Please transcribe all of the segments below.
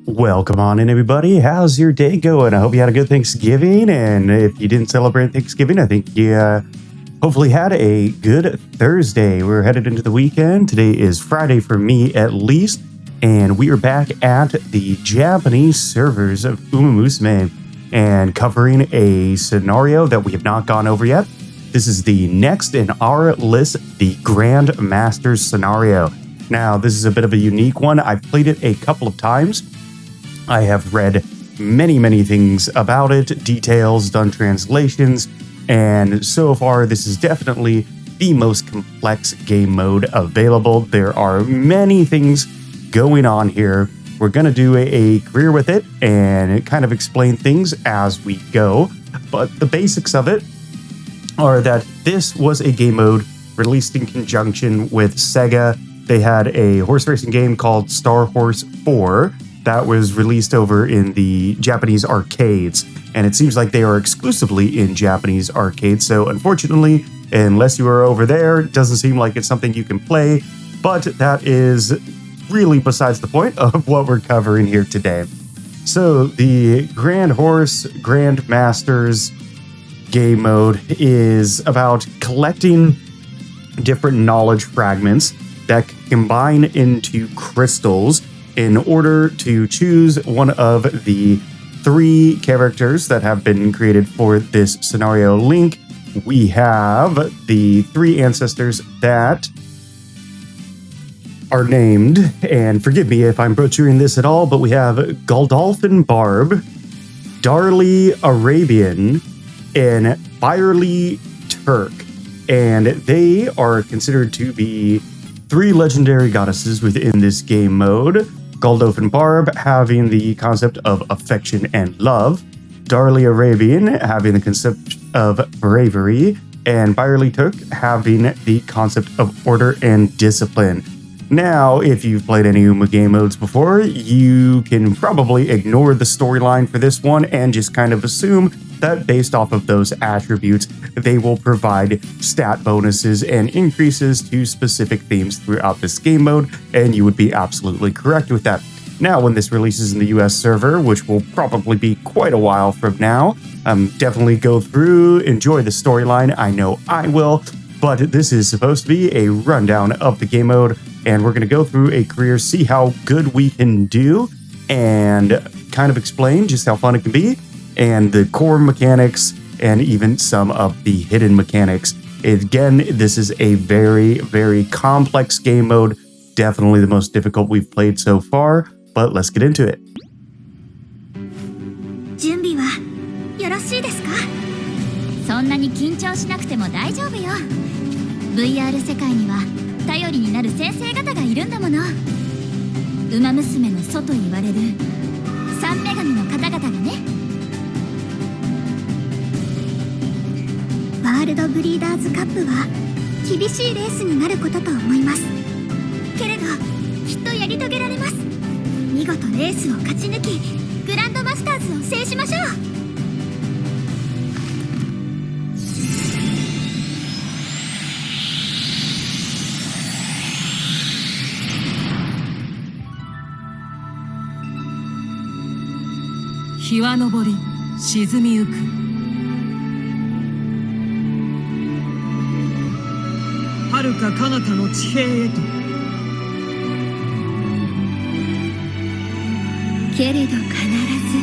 Welcome on in, everybody. How's your day going? I hope you had a good Thanksgiving, and if you didn't celebrate Thanksgiving, I think you hopefully had a good Thursday. We're headed into the weekend. Today is Friday for me, at least, and we are back at the Japanese servers of Umamusume and covering a scenario that we have not gone over yet. This is the next in our list, the Grand Masters scenario. Now, this is a bit of a unique one. I've played it a couple of times. I have read many things about it, details, done translations, and so far this is definitely the most complex game mode available. There are many things going on here. We're going to do a career with it and kind of explain things as we go, but the basics of it are that this was a game mode released in conjunction with Sega. They had a horse racing game called Star Horse 4 that was released over in the Japanese arcades, and it seems like they are exclusively in Japanese arcades. So unfortunately, unless you are over there, it doesn't seem like it's something you can play, but that is really besides the point of what we're covering here today. So the Grand Horse Grand Masters game mode is about collecting different knowledge fragments that combine into crystals in order to choose one of the three characters that have been created for this scenario. Link, we have the three ancestors that are named, and forgive me if I'm butchering this at all, but we have Godolphin Barb, Darley Arabian, and Byerly Turk. And they are considered to be three legendary goddesses within this game mode. Godolphin Barb having the concept of affection and love, Darley Arabian having the concept of bravery, and Byerly Turk having the concept of order and discipline. Now, if you've played any Uma game modes before, you can probably ignore the storyline for this one and just kind of assume that based off of those attributes, they will provide stat bonuses and increases to specific themes throughout this game mode, and you would be absolutely correct with that. Now, when this releases in the US server, which will probably be quite a while from now, definitely go through, enjoy the storyline. I know I will, but this is supposed to be a rundown of the game mode, and we're going to go through a career, see how good we can do, and kind of explain just how fun it can be, and the core mechanics, and even some of the hidden mechanics. Again, this is a very complex game mode, definitely the most difficult we've played so far, but let's get into it. 準備はよろしいですか？そんなに緊張しなくても大丈夫よ。VR 世界には頼りになる先生方がいるんだもの。ウマ娘の祖と言われる三女神の方々がね。ワールドブリーダーズカップは厳しいレースになることと思います。けれどきっとやり遂げられます。見事レースを勝ち抜き、グランドマスターズを制しましょう。日は昇り沈みゆく。遥か彼方の地平へと。けれど必ず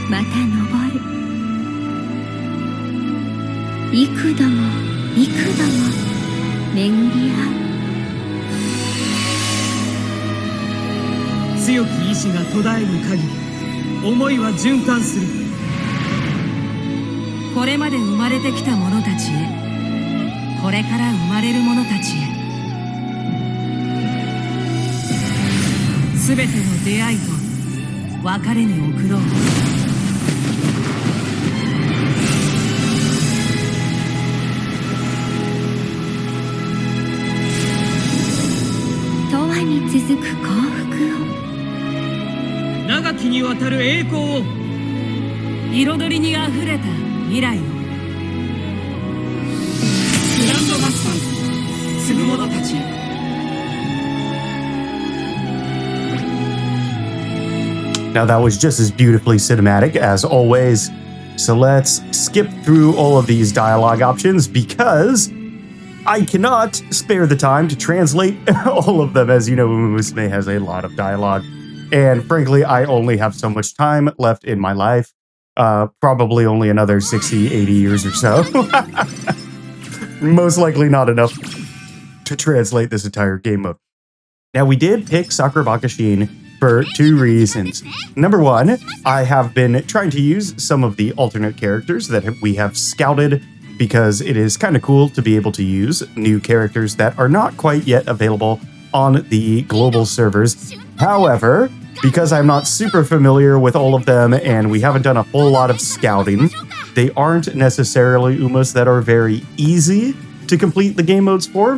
また昇る。幾度も幾度も巡り合う。強き意志が途絶えぬ限り、思いは循環する。これまで生まれてきた者たちへ、これから生まれる者たちへ、すべての出会いと別れに送ろう。永遠に続く幸福を、長きにわたる栄光を、彩りにあふれた未来を。グランドマスターズ、継ぐ者たちへ。Now that was just as beautifully cinematic as always. So let's skip through all of these dialogue options because I cannot spare the time to translate all of them. As you know, Umamusume has a lot of dialogue. And frankly, I only have so much time left in my life. Probably only another 60, 80 years or so. Most likely not enough to translate this entire game mode. Now, we did pick Sakura Bakashin for two reasons. Number one, I have been trying to use some of the alternate characters that we have scouted because it is kind of cool to be able to use new characters that are not quite yet available on the global servers. However, because I'm not super familiar with all of them and we haven't done a whole lot of scouting, they aren't necessarily Umas that are very easy to complete the game modes for,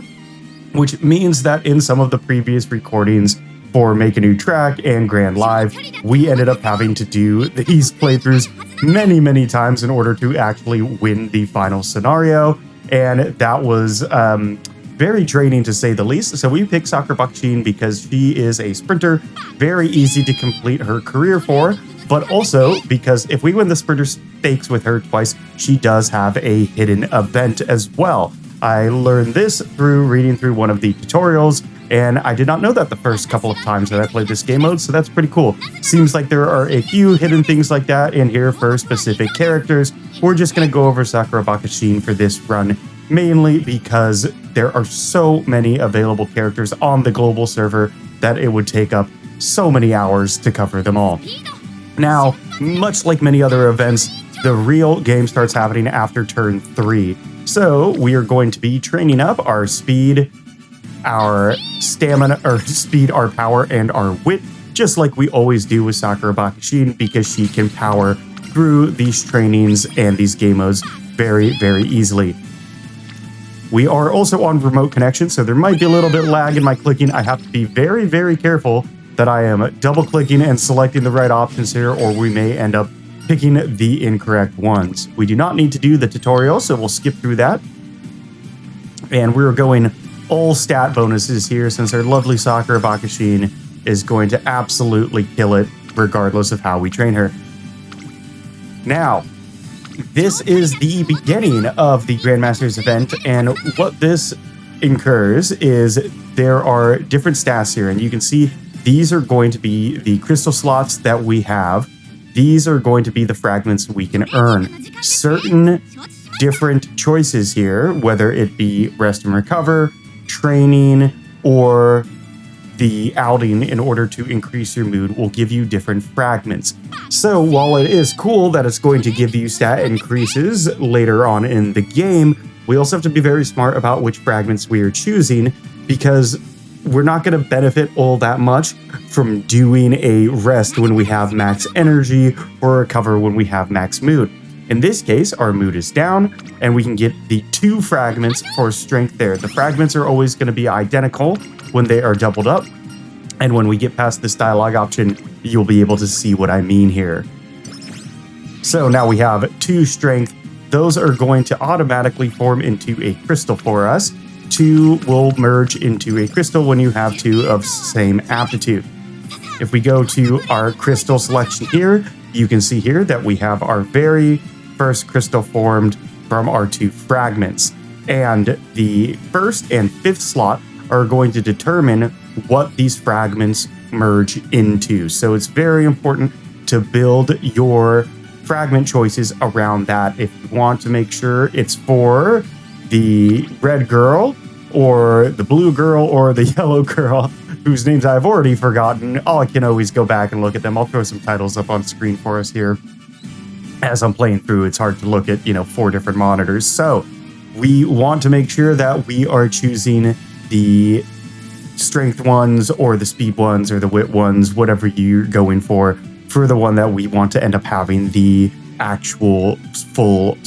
which means that in some of the previous recordings for Make a New Track and Grand Live, we ended up having to do these playthroughs many times in order to actually win the final scenario, and that was very draining to say the least. So we picked Sakura Bakashin because she is a sprinter, very easy to complete her career for, but also because if we win the sprinter stakes with her twice, she does have a hidden event as well. I learned this through reading through one of the tutorials, and I did not know that the first couple of times that I played this game mode, so that's pretty cool. Seems like there are a few hidden things like that in here for specific characters. We're just going to go over Sakura Bakashin for this run, mainly because there are so many available characters on the global server that it would take up so many hours to cover them all. Now, much like many other events, the real game starts happening after turn 3. So we are going to be training up our speed, our stamina, our power, and our wit, just like we always do with Sakura Bakashin, because she can power through these trainings and these game modes very easily. We are also on remote connection, so there might be a little bit lag in my clicking. I have to be very careful that I am double clicking and selecting the right options here, or we may end up picking the incorrect ones. We do not need to do the tutorial, so we'll skip through that. And we're going all stat bonuses here, since our lovely Sakura Bakashin is going to absolutely kill it, regardless of how we train her. Now, this is the beginning of the Grandmasters event, and what this incurs is there are different stats here, and you can see these are going to be the crystal slots that we have. These are going to be the fragments we can earn. Certain different choices here, whether it be rest and recover, training, or the outing in order to increase your mood, will give you different fragments. So while it is cool that it's going to give you stat increases later on in the game, we also have to be very smart about which fragments we are choosing, because we're not going to benefit all that much from doing a rest when we have max energy or recover when we have max mood. In this case, our mood is down, and we can get the 2 fragments for strength there. The fragments are always going to be identical when they are doubled up, and when we get past this dialogue option, you'll be able to see what I mean here. So now we have 2 strength. Those are going to automatically form into a crystal for us. 2 will merge into a crystal when you have 2 of same aptitude. If we go to our crystal selection here, you can see here that we have our very first crystal formed from our 2 fragments. And the 1st and 5th slot are going to determine what these fragments merge into. So it's very important to build your fragment choices around that. If you want to make sure it's for the red girl or the blue girl or the yellow girl, whose names I've already forgotten, I can always go back and look at them. I'll throw some titles up on screen for us here. As I'm playing through, it's hard to look at, 4 different monitors. So we want to make sure that we are choosing the strength ones or the speed ones or the wit ones, whatever you're going for the one that we want to end up having the actual full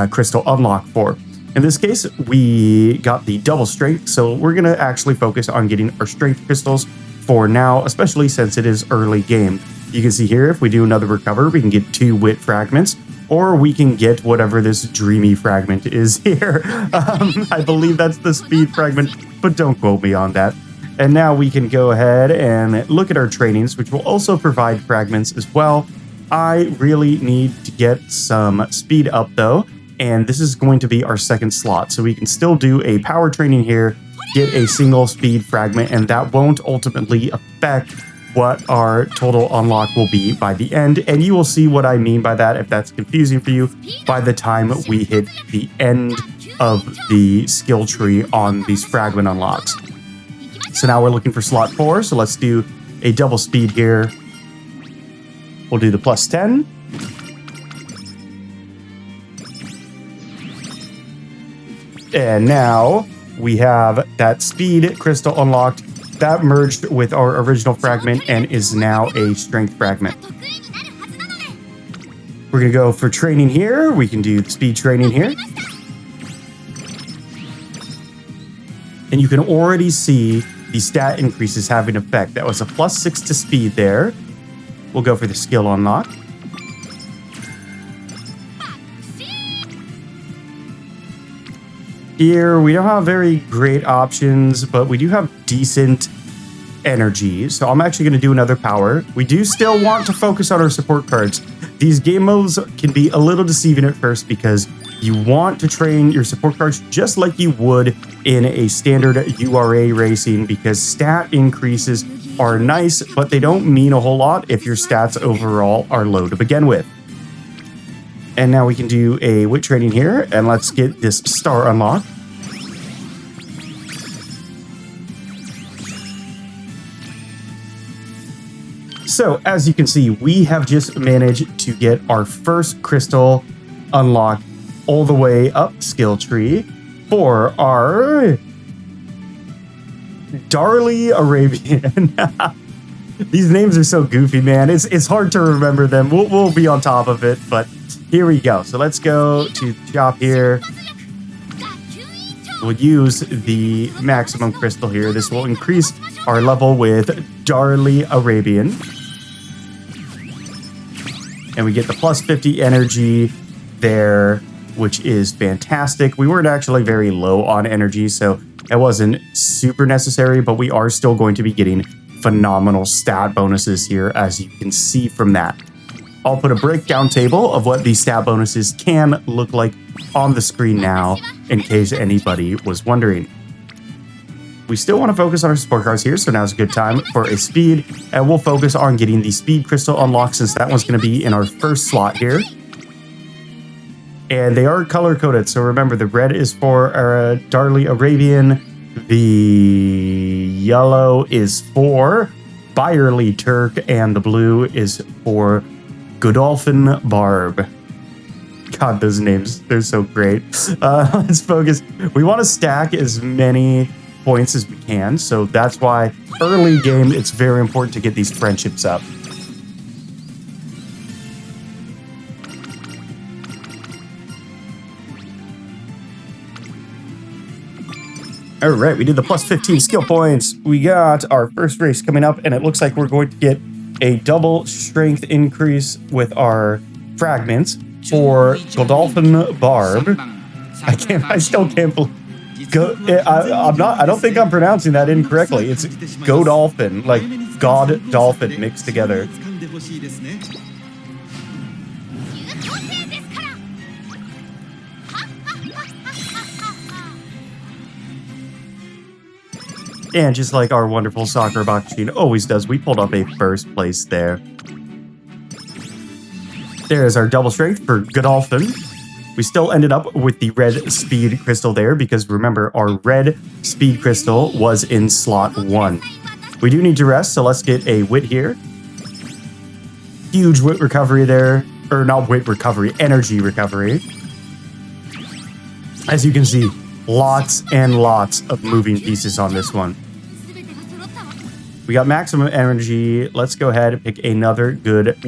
crystal unlock for. In this case, we got the double strength, so we're going to actually focus on getting our strength crystals for now, especially since it is early game. You can see here, if we do another recover, we can get 2 wit fragments, or we can get whatever this dreamy fragment is here. I believe that's the speed fragment, but don't quote me on that. And now we can go ahead and look at our trainings, which will also provide fragments as well. I really need to get some speed up though, and this is going to be our second slot. So we can still do a power training here, get a single speed fragment, and that won't ultimately affect what our total unlock will be by the end. And you will see what I mean by that if that's confusing for you by the time we hit the end of the skill tree on these fragment unlocks. So now we're looking for slot 4, so let's do a double speed here. We'll do the plus 10. And now we have that speed crystal unlocked. That merged with our original fragment and is now a strength fragment. We're going to go for training here. We can do the speed training here. And you can already see the stat increases having effect. That was a plus 6 to speed there. We'll go for the skill unlock. Here, we don't have very great options, but we do have decent energy. So I'm actually going to do another power. We do still want to focus on our support cards. These game modes can be a little deceiving at first because you want to train your support cards just like you would in a standard URA racing, because stat increases are nice, but they don't mean a whole lot if your stats overall are low to begin with. And now we can do a wit training here, and let's get this star unlocked. So as you can see, we have just managed to get our first crystal unlocked all the way up skill tree for our Darly Arabian. These names are so goofy, man. It's hard to remember them. We'll be on top of it, but here we go. So let's go to the shop here. We'll use the maximum crystal here. This will increase our level with Darly Arabian. And we get the plus 50 energy there, which is fantastic. We weren't actually very low on energy, so it wasn't super necessary, but we are still going to be getting phenomenal stat bonuses here, as you can see from that. I'll put a breakdown table of what these stat bonuses can look like on the screen now, in case anybody was wondering. We still want to focus on our support cards here, so now's a good time for a speed, and we'll focus on getting the speed crystal unlocked since that one's going to be in our first slot here. And they are color-coded, so remember, the red is for our Darly Arabian, the yellow is for Byerly Turk, and the blue is for Godolphin Barb. God, those names, they're so great. Let's focus. We want to stack as many points as we can, so that's why early game it's very important to get these friendships up. All right, we did the plus 15 skill points. We got our first race coming up, and it looks like we're going to get a double strength increase with our fragments for Godolphin Barb. I still can't believe. I don't think I'm pronouncing that incorrectly. It's Godolphin, like God Dolphin mixed together. And just like our wonderful soccer machine always does, we pulled up a first place there. There's our double strength for Godolphin. We still ended up with the red speed crystal there because remember, our red speed crystal was in slot 1. We do need to rest, so let's get a wit here. Huge wit recovery there. Or not wit recovery, energy recovery. As you can see, lots and lots of moving pieces on this one. We got maximum energy. Let's go ahead and pick another good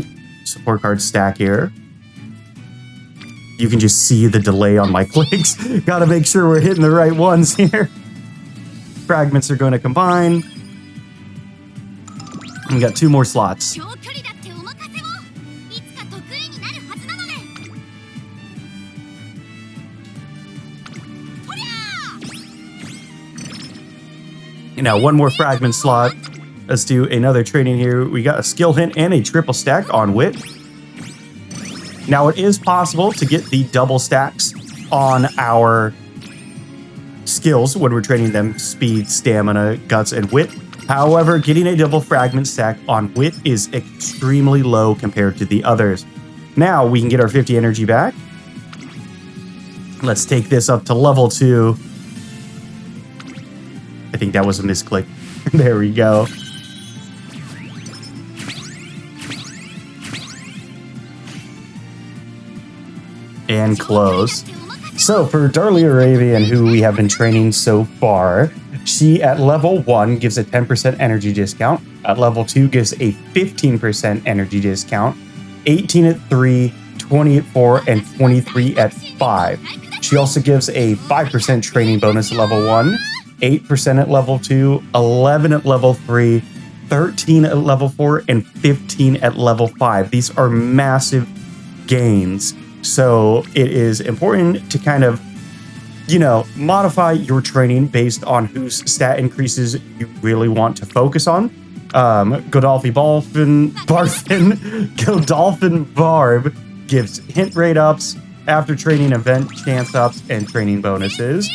support card stack here. You can just see the delay on my clicks. Gotta make sure we're hitting the right ones here. Fragments are going to combine. We got 2 more slots. And Now, one more fragment slot. Let's do another training here. We got a skill hint and a triple stack on wit. Now, it is possible to get the double stacks on our skills when we're training them: speed, stamina, guts, and wit. However, getting a double fragment stack on wit is extremely low compared to the others. Now, we can get our 50 energy back. Let's take this up to level 2. I think that was a misclick. There we go. And close. So for Darlie Arabian, who we have been training so far, she at level 1 gives a 10% energy discount. At level 2 gives a 15% energy discount. 18 at 3, 20 at 4, and 23 at 5. She also gives a 5% training bonus at level 1, 8% at level 2, 11 at level 3, 13 at level 4, and 15 at level 5. These are massive gains. So it is important to kind of, modify your training based on whose stat increases you really want to focus on. Godolphin Barb gives hint rate ups, after training event chance ups, and training bonuses.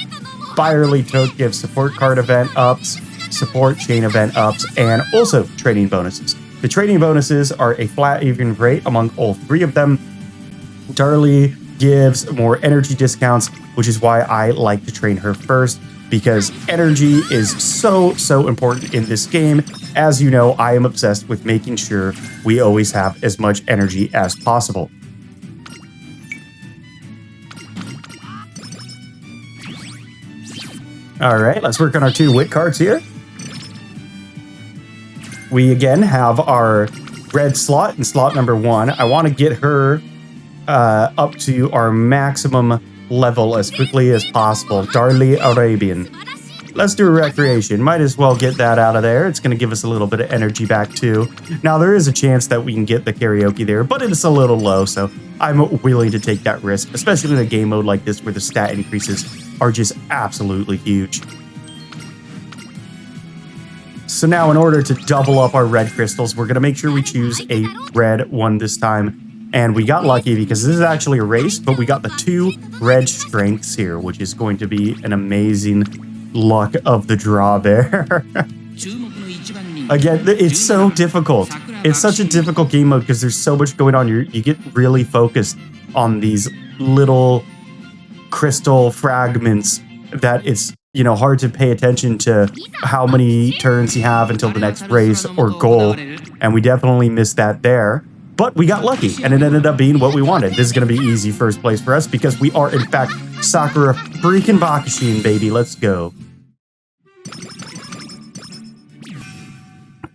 Firely Toad gives support card event ups, support chain event ups, and also training bonuses. The training bonuses are a flat even rate among all 3 of them. Darlie gives more energy discounts, which is why I like to train her first, because energy is so important in this game. As you know, I am obsessed with making sure we always have as much energy as possible. All right, let's work on our 2 wit cards here. We again have our red slot in slot number 1. I want to get her up to our maximum level as quickly as possible. Darlie Arabian. Let's do a recreation. Might as well get that out of there. It's going to give us a little bit of energy back too. Now, there is a chance that we can get the karaoke there, but it's a little low, so I'm willing to take that risk, especially in a game mode like this where the stat increases are just absolutely huge. So now, in order to double up our red crystals, we're going to make sure we choose a red one this time. And we got lucky because this is actually a race, but we got the 2 red strengths here, which is going to be an amazing luck of the draw there. Again, it's so difficult. It's such a difficult game mode because there's so much going on. You get really focused on these little crystal fragments that it's hard to pay attention to how many turns you have until the next race or goal. And we definitely missed that there. But we got lucky, and it ended up being what we wanted. This is going to be easy first place for us because we are, in fact, Sakura freaking Bakishin, baby. Let's go.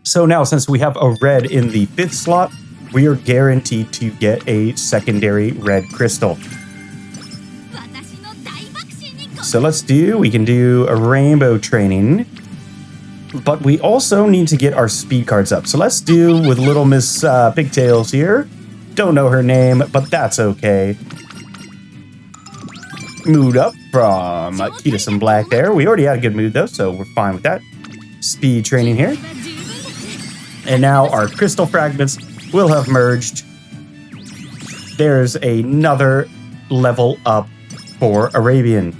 So now, since we have a red in the 5th slot, we are guaranteed to get a secondary red crystal. So we can do a rainbow training. But we also need to get our speed cards up. So let's do with Little Miss Pigtails here. Don't know her name, but that's okay. Mood up from Ketus and Black there. We already had a good mood though, so we're fine with that. Speed training here. And now our crystal fragments will have merged. There's another level up for Arabian.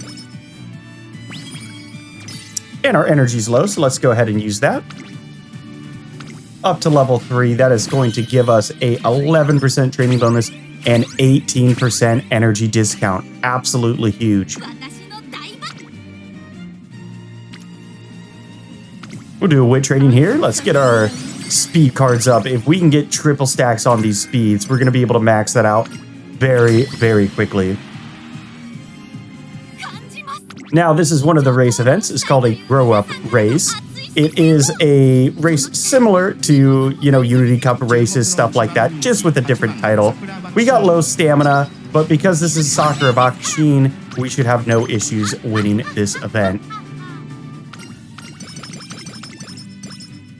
And our energy's low, so let's go ahead and use that. Up to level 3, that is going to give us a 11% training bonus and 18% energy discount. Absolutely huge. We'll do a wit training here. Let's get our speed cards up. If we can get triple stacks on these speeds, we're going to be able to max that out very, very quickly. Now, this is one of the race events. It's called a grow-up race. It is a race similar to, Unity Cup races, stuff like that, just with a different title. We got low stamina, but because this is Sakura Bakishin, we should have no issues winning this event.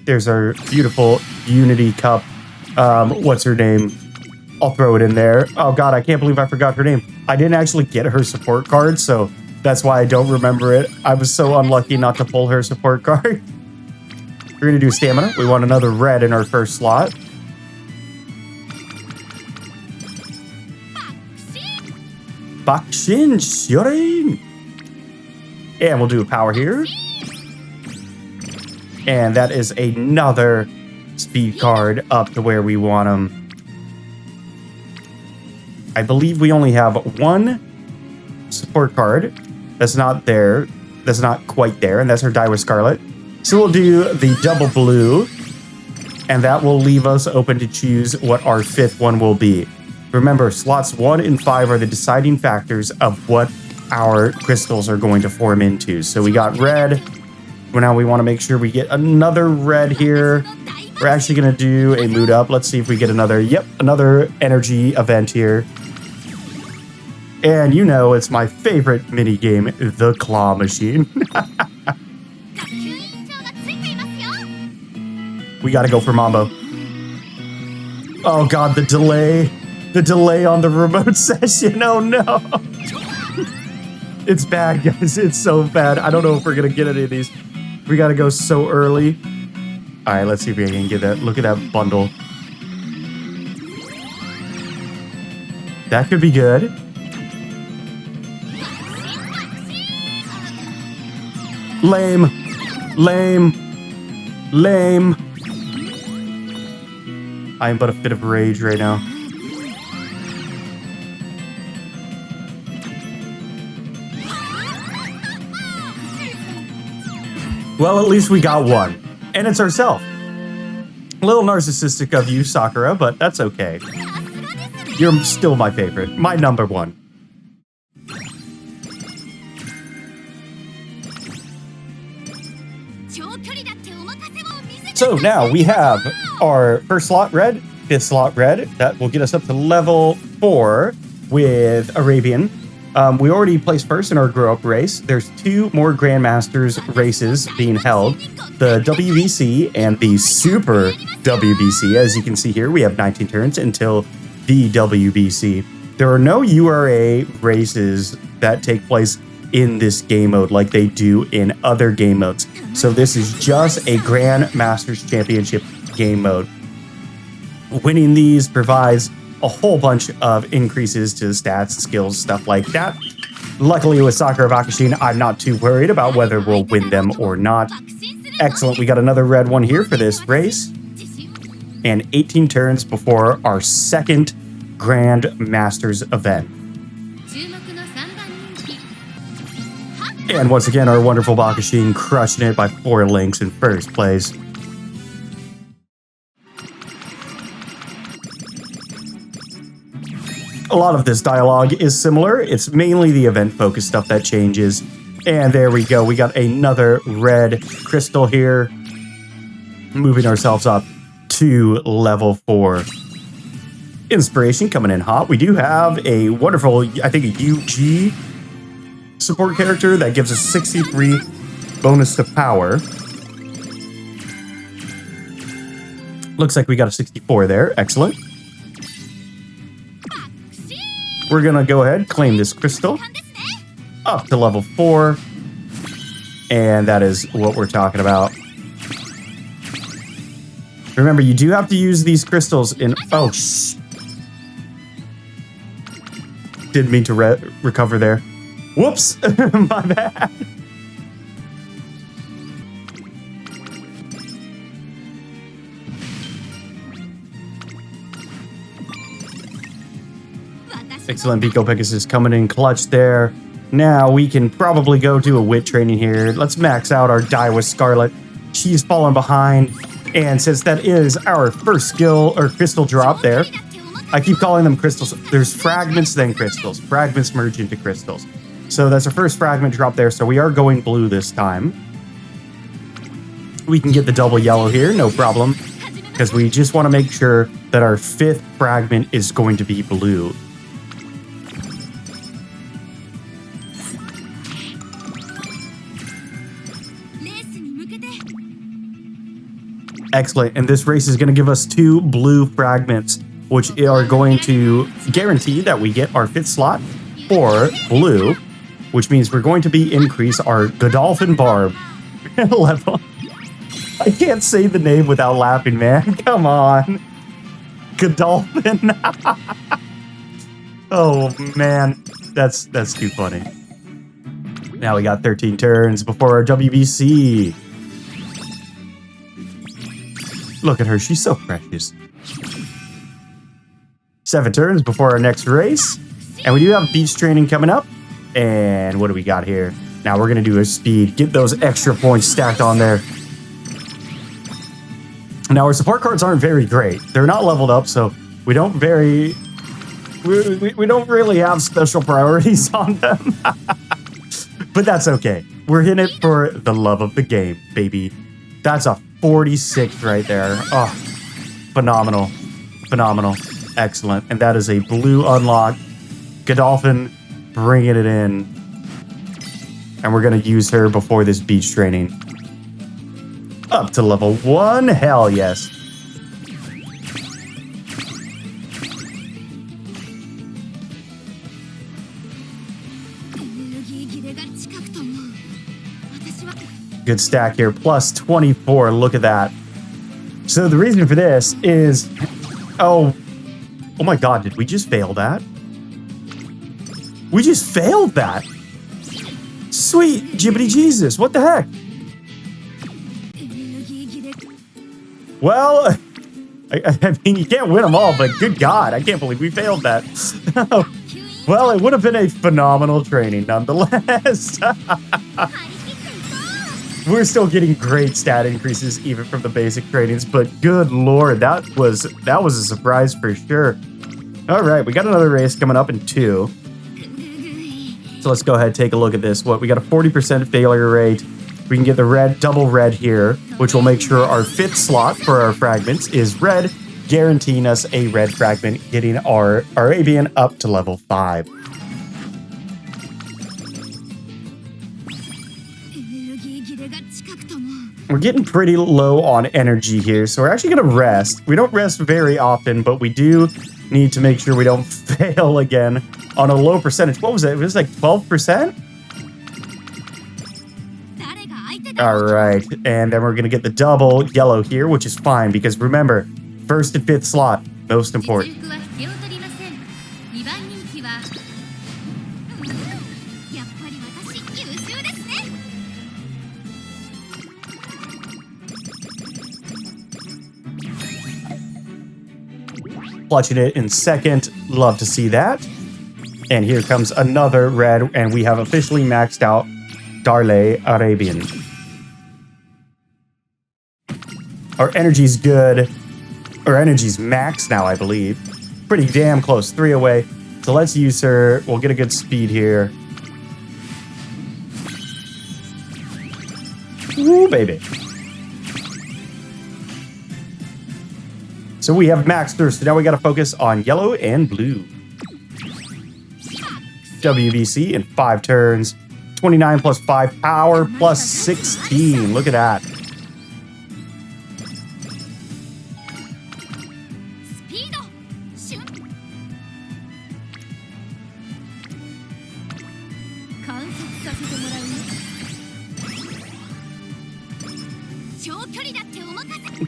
There's our beautiful Unity Cup. What's her name? I'll throw it in there. Oh, God, I can't believe I forgot her name. I didn't actually get her support card, so that's why I don't remember it. I was so unlucky not to pull her support card. We're going to do stamina. We want another red in our first slot. Bakushin Shorin. And we'll do a power here. And that is another speed card up to where we want them. I believe we only have one support card that's not there. That's not quite there. And that's our Daiwa Scarlet. So we'll do the double blue. And that will leave us open to choose what our fifth one will be. Remember, slots 1 and 5 are the deciding factors of what our crystals are going to form into. So we got red. Well, now we want to make sure we get another red here. We're actually going to do a mood up. Let's see if we get another, another energy event here. And you know, it's my favorite mini game, the claw machine. We got to go for Mambo. Oh God, the delay. The delay on the remote session. Oh no. It's bad, guys. It's so bad. I don't know if we're going to get any of these. We got to go so early. All right, let's see if we can get that. Look at that bundle. That could be good. Lame. Lame. Lame. I am but a fit of rage right now. Well, at least we got one. And it's ourselves. A little narcissistic of you, Sakura, but that's okay. You're still my favorite. My number one. So now we have our first slot red, fifth slot red. That will get us up to level 4 with Arabian. We already placed first in our grow up race. There's 2 more Grandmasters races being held. The WBC and the Super WBC. As you can see here, we have 19 turns until the WBC. There are no URA races that take place in this game mode like they do in other game modes. So this is just a Grandmasters Championship game mode. Winning these provides a whole bunch of increases to stats, skills, stuff like that. Luckily with Sakura Bakushin, I'm not too worried about whether we'll win them or not. Excellent, we got another red one here for this race. And 18 turns before our second Grand Masters event. And once again, our wonderful Bakushin crushing it by 4 links in first place. A lot of this dialogue is similar. It's mainly the event-focused stuff that changes. And there we go. We got another red crystal here. Moving ourselves up to level 4. Inspiration coming in hot. We do have a wonderful, I think, a UG support character that gives us 63 bonus to power. Looks like we got a 64 there. Excellent. We're going to go ahead, claim this crystal up to level 4. And that is what we're talking about. Remember, you do have to use these crystals in... Oh, shh. Didn't mean to recover there. Whoops. My bad. Excellent. Pico Pegasus coming in clutch there. Now we can probably go do a wit training here. Let's max out our Daiwa Scarlet. She's fallen behind. And since that is our first skill or crystal drop there, I keep calling them crystals. There's fragments, then crystals. Fragments merge into crystals. So that's our first fragment drop there. So we are going blue this time. We can get the double yellow here, no problem. Because we just want to make sure that our 5th fragment is going to be blue. Excellent. And this race is going to give us 2 blue fragments, which are going to guarantee that we get our 5th slot for blue, which means we're going to be increase our Godolphin Barb level. I can't say the name without laughing, man. Come on. Godolphin. Oh, man. That's too funny. Now we got 13 turns before our WBC. Look at her. She's so precious. 7 turns before our next race. And we do have beach training coming up. And what do we got here? Now we're going to do a speed. Get those extra points stacked on there. Now our support cards aren't very great. They're not leveled up, so we don't really have special priorities on them. But that's okay. We're in it for the love of the game, baby. That's a 46 right there. Oh, phenomenal. Phenomenal. Excellent. And that is a blue unlock. Godolphin bringing it in. And we're going to use her before this beach training. Up to level 1. Hell yes. Good stack here. Plus 24. Look at that. So the reason for this is... Oh my god. Did we just fail that? We just failed that. Sweet jibbity Jesus. What the heck? Well, I mean, you can't win them all, but good God, I can't believe we failed that. Well, it would have been a phenomenal training nonetheless. We're still getting great stat increases even from the basic trainings, but good Lord, that was a surprise for sure. All right, we got another race coming up in 2. So let's go ahead and take a look at this. We got a 40% failure rate. We can get the red, double red here, which will make sure our 5th slot for our fragments is red, guaranteeing us a red fragment, getting our avian up to level 5. We're getting pretty low on energy here, so we're actually going to rest. We don't rest very often, but we do need to make sure we don't fail again on a low percentage. What was it? It was like 12%? All right, and then we're going to get the double yellow here, which is fine, because remember, 1st and 5th slot, most important. Clutching it in 2nd, love to see that. And here comes another red, and we have officially maxed out Darley Arabian. Our energy's good. Our energy's max now, I believe. Pretty damn close. 3 away. So let's use her. We'll get a good speed here. Woo, baby. So we have maxed her. So now we got to focus on yellow and blue. WBC in 5 turns. 29 plus 5 power plus 16. Look at that.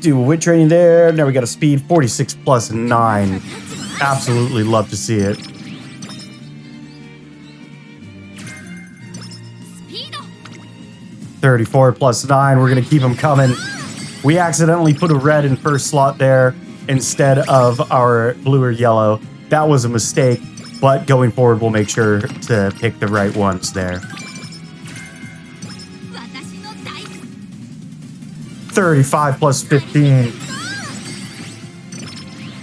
Do wit training there. Now we got a speed 46 plus 9. Absolutely love to see it. $34 plus 9. We're going to keep them coming. We accidentally put a red in 1st slot there instead of our blue or yellow. That was a mistake, but going forward, we'll make sure to pick the right ones there. 35 plus 15.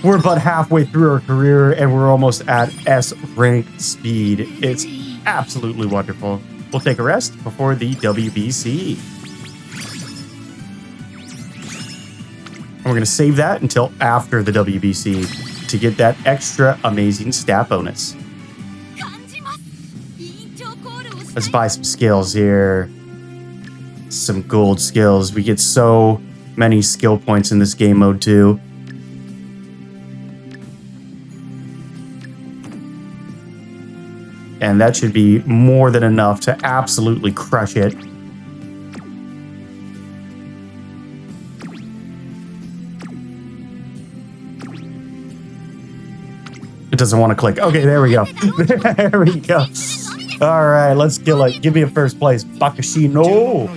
We're about halfway through our career and we're almost at S rank speed. It's absolutely wonderful. We'll take a rest before the WBC. And we're going to save that until after the WBC to get that extra amazing stat bonus. Let's buy some skills here. Some gold skills. We get so many skill points in this game mode too. And that should be more than enough to absolutely crush it. It doesn't want to click. Okay, there we go. There we go. All right, let's kill it. Give me a first place. Bakashi no.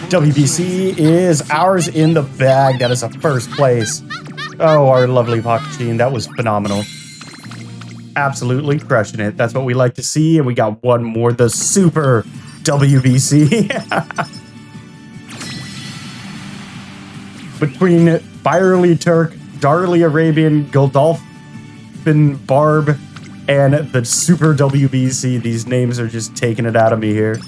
WBC is ours in the bag. That is a first place. Oh, our lovely Bakashi. That was phenomenal. Absolutely crushing it. That's what we like to see. And we got one more, the Super WBC. Between Byerly Turk, Darley Arabian, Godolphin Barb, and the Super WBC. These names are just taking it out of me here.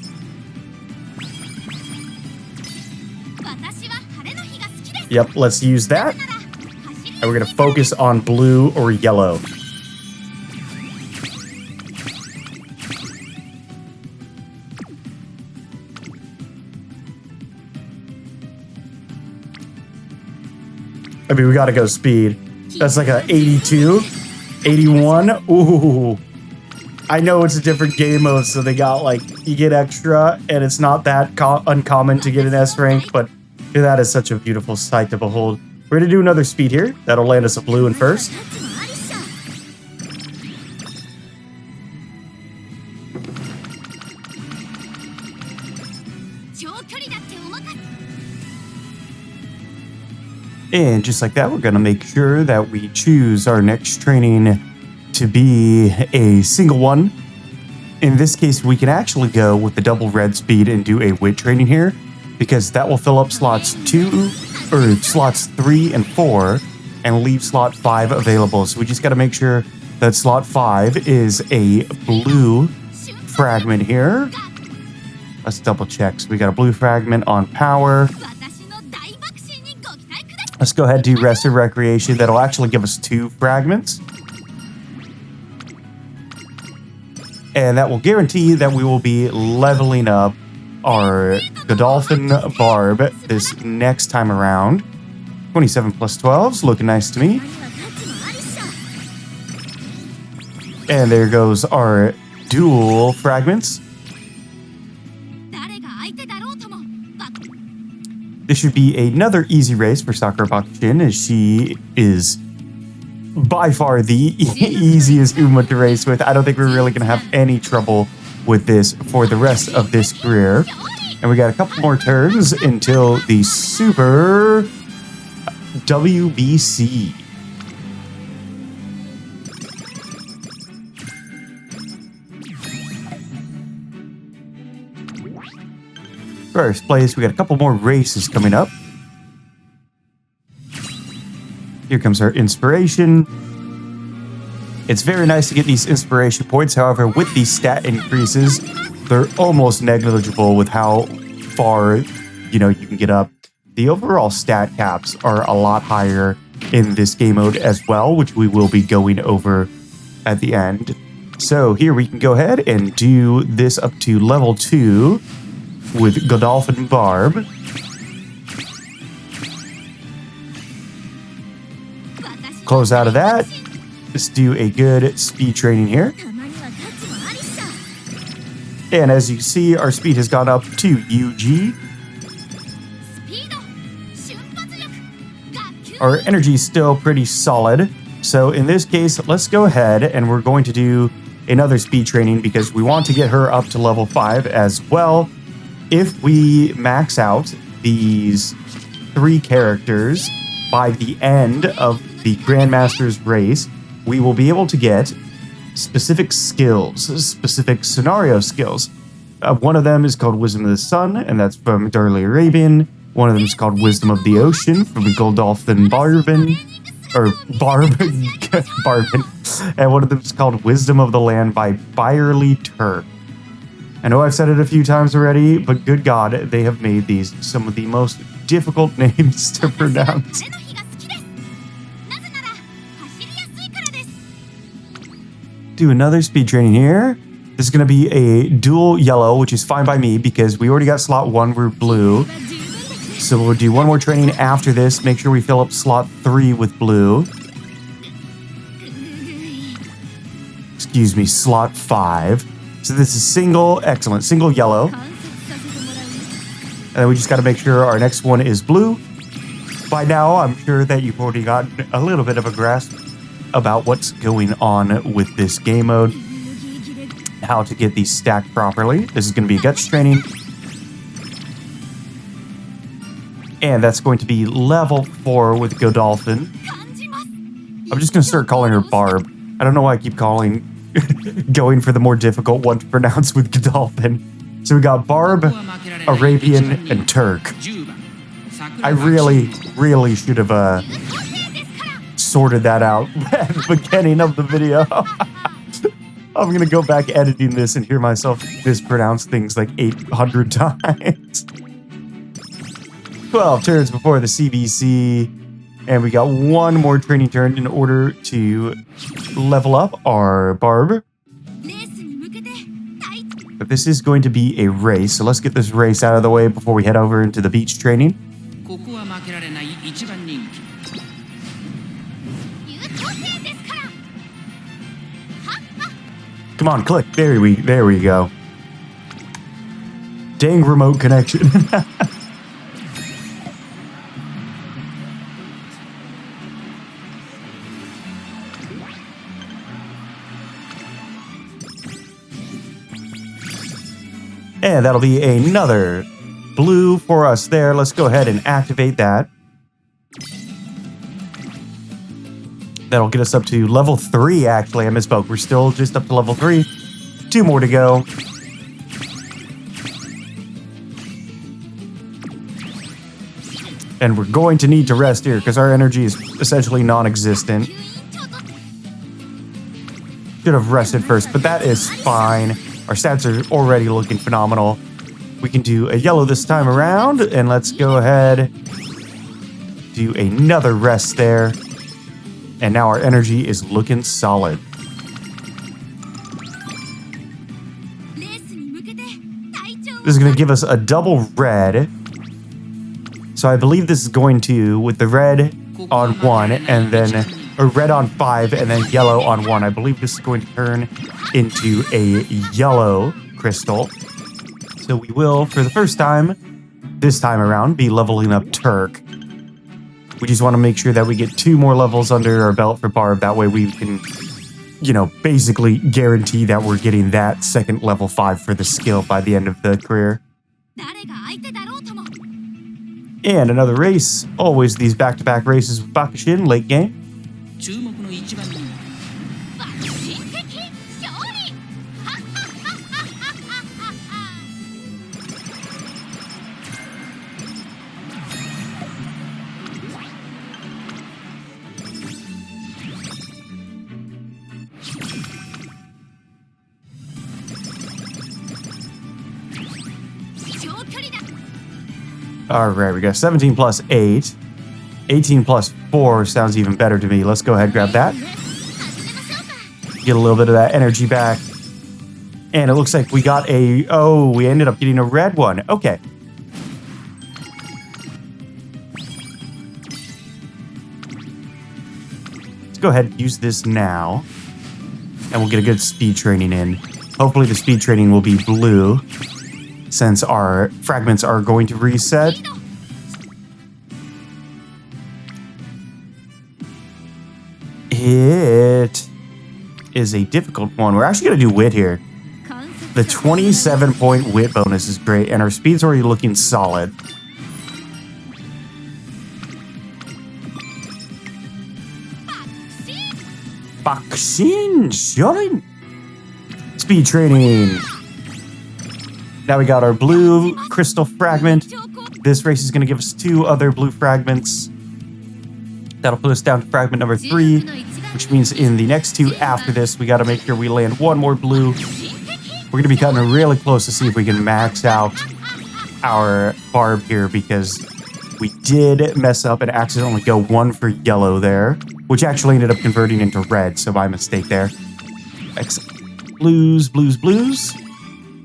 Yep, let's use that. And we're going to focus on blue or yellow. I mean, we got to go speed. That's like a 82, 81. Ooh. I know it's a different game mode, so they got like, you get extra, and it's not that uncommon to get an S rank, but that is such a beautiful sight to behold. We're going to do another speed here. That'll land us a blue in first. And just like that, we're going to make sure that we choose our next training to be a single one. In this case, we can actually go with the double red speed and do a wit training here, because that will fill up slots 3 and 4 and leave slot 5 available. So we just got to make sure that slot 5 is a blue fragment here. Let's double check. So we got a blue fragment on power. Let's go ahead and do rest and recreation. That'll actually give us 2 fragments. And that will guarantee that we will be leveling up our Godolphin Barb this next time around. 27 plus 12's looking nice to me. And there goes our dual fragments. This should be another easy race for Sakura Bakushin, as she is by far the easiest Uma to race with. I don't think we're really going to have any trouble with this for the rest of this career. And we got a couple more turns until the Super WBC. First place, we got a couple more races coming up. Here comes our inspiration. It's very nice to get these inspiration points. However, with these stat increases, they're almost negligible with how far, you can get up. The overall stat caps are a lot higher in this game mode as well, which we will be going over at the end. So here we can go ahead and do this up to level 2 with Godolphin Barb. Close out of that. Let's do a good speed training here. And as you can see, our speed has gone up to UG. Our energy is still pretty solid. So in this case, let's go ahead and we're going to do another speed training because we want to get her up to level 5 as well. If we max out these 3 characters by the end of the Grandmaster's race, we will be able to get specific skills, specific scenario skills. One of them is called Wisdom of the Sun, and that's from Darley Arabian. One of them is called Wisdom of the Ocean from Godolphin Barbin, Barbin. And one of them is called Wisdom of the Land by Byerly Turk. I know I've said it a few times already, but good God, they have made these some of the most difficult names to pronounce. Do another speed training here. This is going to be a dual yellow, which is fine by me because we already got slot 1, we're blue. So we'll do one more training after this. Make sure we fill up slot 3 with blue. excuse me, slot 5. So this is single, excellent, single yellow. And then we just got to make sure our next one is blue. By now, I'm sure that you've already gotten a little bit of a grasp about what's going on with this game mode, how to get these stacked properly. This is going to be a guts training. And that's going to be level 4 with Godolphin. I'm just going to start calling her Barb. I don't know why I keep going for the more difficult one to pronounce with Godolphin. So we got Barb, Arabian, and Turk. I really should have sorted that out at the beginning of the video. I'm going to go back editing this and hear myself mispronounce things like 800 times. 12 turns before the CBC. And we got one more training turn in order to level up our Barb. But this is going to be a race, so let's get this race out of the way before we head over into the beach training. Come on, click. There we go. Dang remote connection. And that'll be another blue for us there. Let's go ahead and activate that. That'll get us up to level 3, actually. I misspoke. We're still just up to level 3. 2 more to go. And we're going to need to rest here because our energy is essentially non-existent. Should have rested first, but that is fine. Our stats are already looking phenomenal. We can do a yellow this time around, and let's go ahead, do another rest there. And now our energy is looking solid. This is going to give us a double red. So I believe this is going to, with the red on 1, and then a red on 5, and then yellow on 1. I believe this is going to turn into a yellow crystal. So we will, for the first time, this time around, be leveling up Turk. We just want to make sure that we get 2 more levels under our belt for Barb. That way we can, basically guarantee that we're getting that second level 5 for the skill by the end of the career. And another race. Always these back-to-back races with Bakushin late game. All right, we got 17 plus 8. 18 plus 4 sounds even better to me. Let's go ahead and grab that. Get a little bit of that energy back. And it looks like we got we ended up getting a red one. Okay. Let's go ahead and use this now. And we'll get a good speed training in. Hopefully the speed training will be blue, since our fragments are going to reset. It is a difficult one. We're actually going to do wit here. The 27-point wit bonus is great, and our speed's already looking solid. Bakushin, Shorin. Speed training. Now we got our blue crystal fragment. This race is going to give us 2 other blue fragments. That'll put us down to fragment number 3, which means in the next 2 after this, we got to make sure we land 1 more blue. We're going to be cutting really close to see if we can max out our Barb here, because we did mess up and accidentally go 1 for yellow there, which actually ended up converting into red, so my mistake there. Excellent. Blues, blues, blues.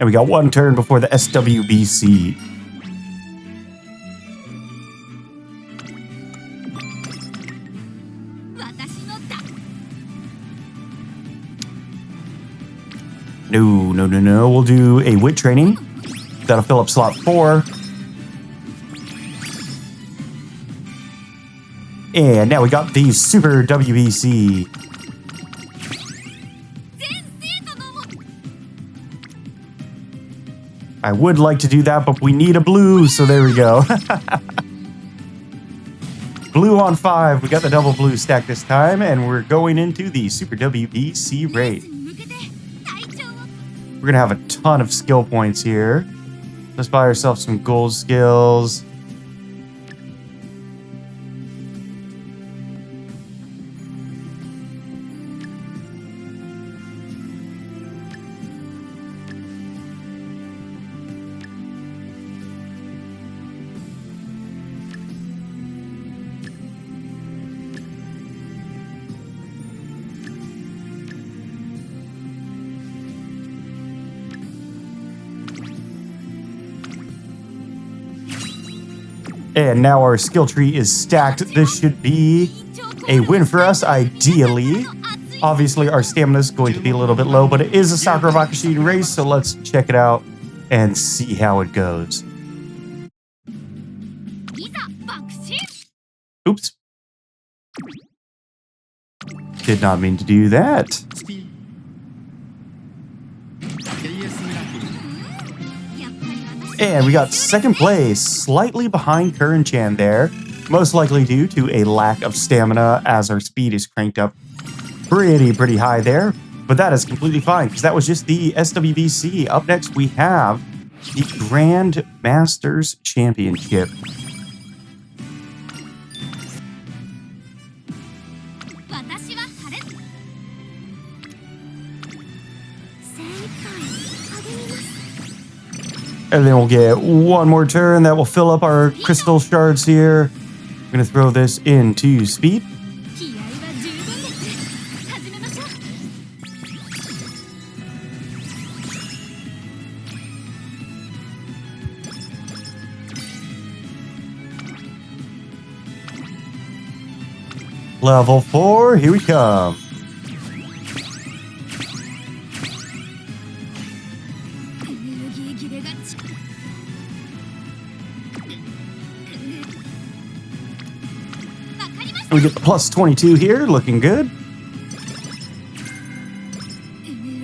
And we got 1 turn before the SWBC. No. We'll do a wit training. That'll fill up slot 4. And now we got the Super WBC. I would like to do that, but we need a blue, so there we go. Blue on 5. We got the double blue stack this time, and we're going into the Super WBC raid. We're going to have a ton of skill points here. Let's buy ourselves some gold skills. And now our skill tree is stacked. This should be a win for us, ideally. Obviously, our stamina is going to be a little bit low, but it is a Sakura Bakushin race, so let's check it out and see how it goes. Oops. Did not mean to do that. And we got second place, slightly behind Curran-chan there, most likely due to a lack of stamina as our speed is cranked up pretty high there. But that is completely fine because that was just the SWBC. Up next, we have the Grand Masters Championship. And then we'll get one more turn that will fill up our crystal shards here. I'm going to throw this into speed. Level 4, here we come. We get the plus 22 here, looking good.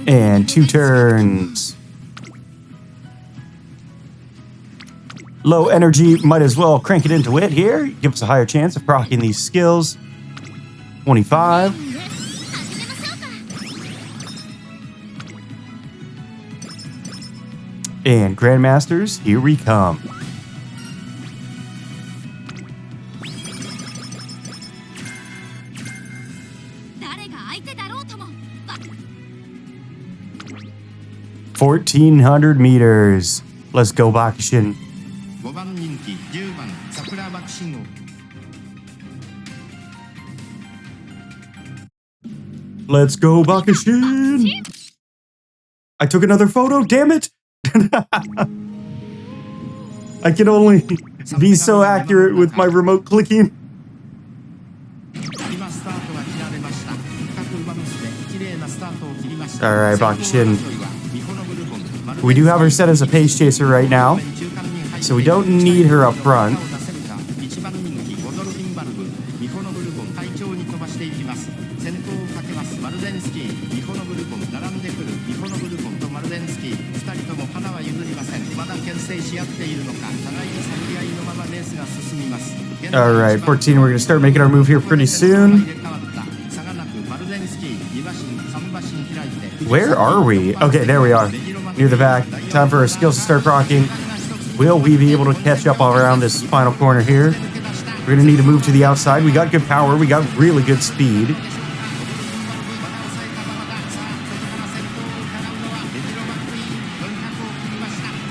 And 2 turns. Low energy, might as well crank it into it here. Give us a higher chance of proccing these skills. 25. And Grandmasters, here we come. $1,400 meters. Let's go, Bakushin. Let's go, Bakushin. I took another photo, damn it. I can only be so accurate with my remote clicking. Alright, Bakushin. We do have her set as a pace chaser right now, so we don't need her up front. Alright, 14, we're going to start making our move here pretty soon. Where are we? Okay, there we are. Near the back. Time for our skills to start proccing. Will we be able to catch up all around this final corner here? We're going to need to move to the outside. We got good power. We got really good speed.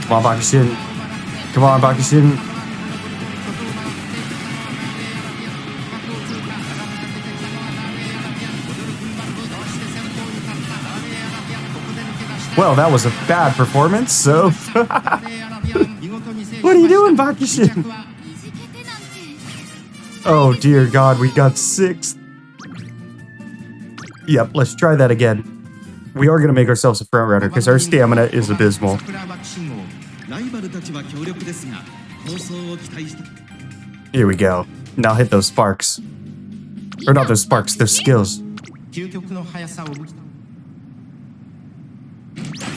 Come on, Bakushin. Come on, Bakushin. Well, that was a bad performance, so... What are you doing, Bakushin? Oh, dear God, we got 6th. Yep, let's try that again. we are going to make ourselves a front runner because our stamina is abysmal. Here we go. Now hit those sparks. Or not those sparks, those skills.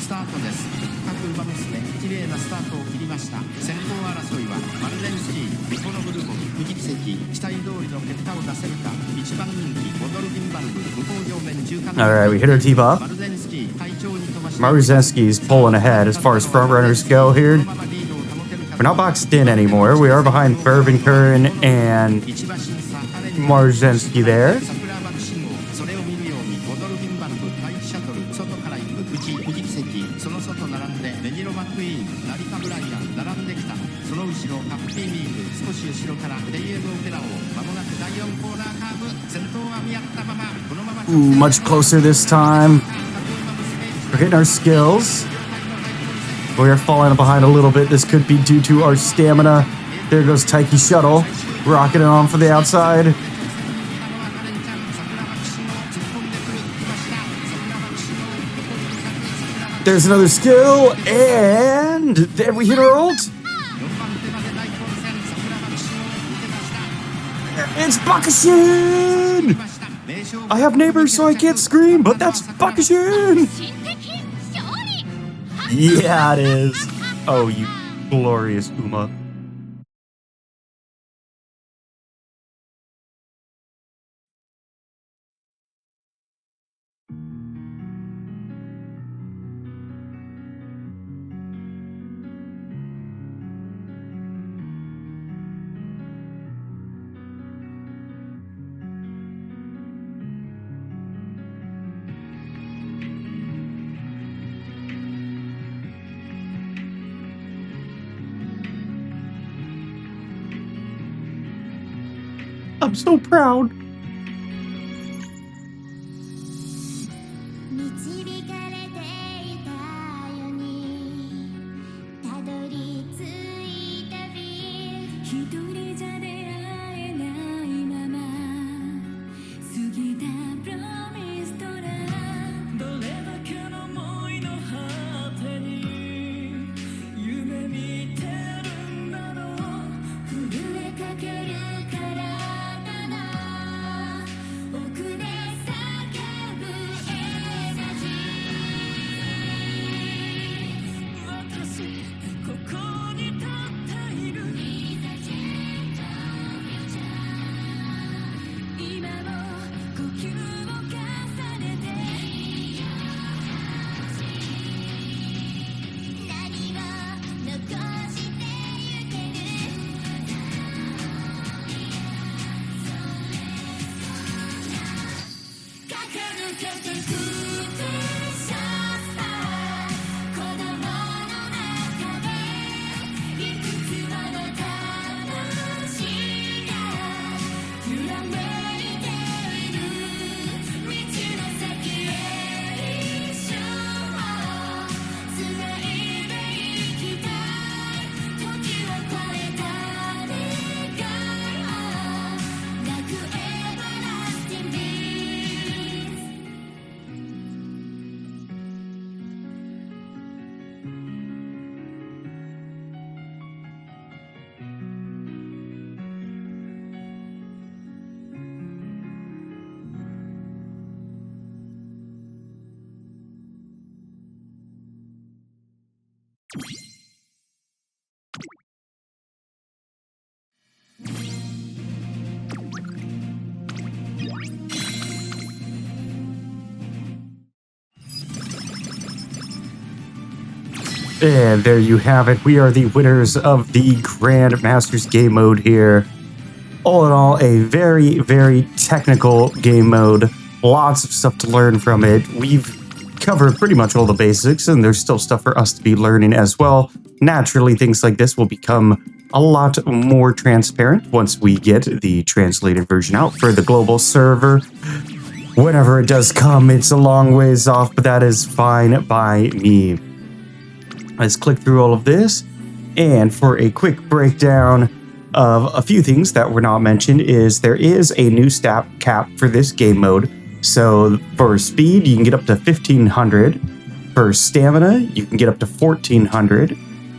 スタートです。各馬娘、綺麗なスタートを切りました。先行争いはマルゼンスキー、ミコノブルコン、フジキセキ、期待通りの結果を出せるか。一番人気、ボドルフィンバルブ、向こう上面中間。All right, we hit our team up. Maruzenski's pulling ahead as far as front runners go here. We're not boxed in anymore. We are behind Bourbon Curran and Maruzenski there. Ooh, much closer this time. We're hitting our skills. We are falling behind a little bit. This could be due to our stamina. There goes Taiki Shuttle, rocking it on for the outside. There's another skill, and then we hit our ult. It's Bakushin! I have neighbors, so I can't scream, but that's Bakushin! Yeah, it is. Oh, you glorious Uma. I'm so proud. And there you have it. We are the winners of the Grand Masters game mode here. All in all, a very, very technical game mode. Lots of stuff to learn from it. We've covered pretty much all the basics, and there's still stuff for us to be learning as well. Naturally, things like this will become a lot more transparent once we get the translated version out for the global server. Whenever it does come, it's a long ways off, but that is fine by me. Let's click through all of this, and for a quick breakdown of a few things that were not mentioned is there is a new stat cap for this game mode. So for speed, you can get up to 1500. For stamina, you can get up to 1400.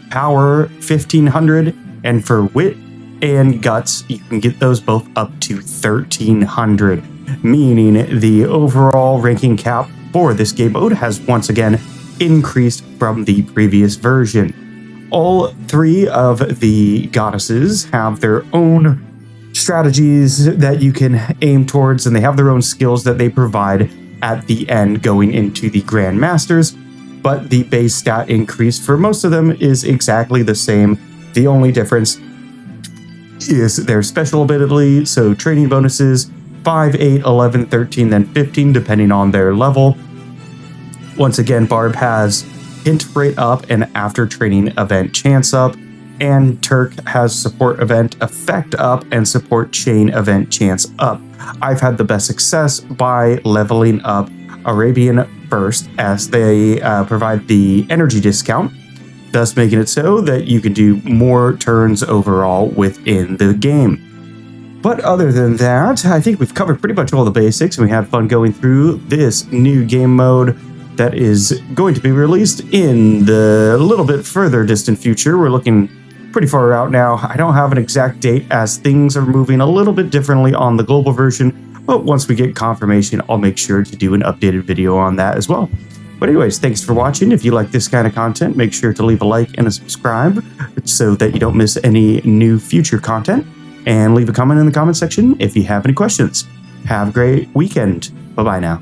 Power, 1500. And for wit and guts, you can get those both up to 1300. Meaning the overall ranking cap for this game mode has once again increased from the previous version. All three of the goddesses have their own strategies that you can aim towards, and they have their own skills that they provide at the end going into the Grand Masters, but the base stat increase for most of them is exactly the same. The only difference is their special ability, so training bonuses 5, 8, 11, 13, then 15 depending on their level. Once again, Barb has hint rate up and after training event chance up, and Turk has support event effect up and support chain event chance up. I've had the best success by leveling up Arabian first, as they provide the energy discount, thus making it so that you can do more turns overall within the game. But other than that, I think we've covered pretty much all the basics, and we had fun going through this new game mode that is going to be released in the little bit further distant future. We're looking pretty far out now. I don't have an exact date as things are moving a little bit differently on the global version, but once we get confirmation, I'll make sure to do an updated video on that as well. But anyways, thanks for watching. If you like this kind of content, make sure to leave a like and a subscribe so that you don't miss any new future content, and leave a comment in the comment section if you have any questions. Have a great weekend. Bye-bye now.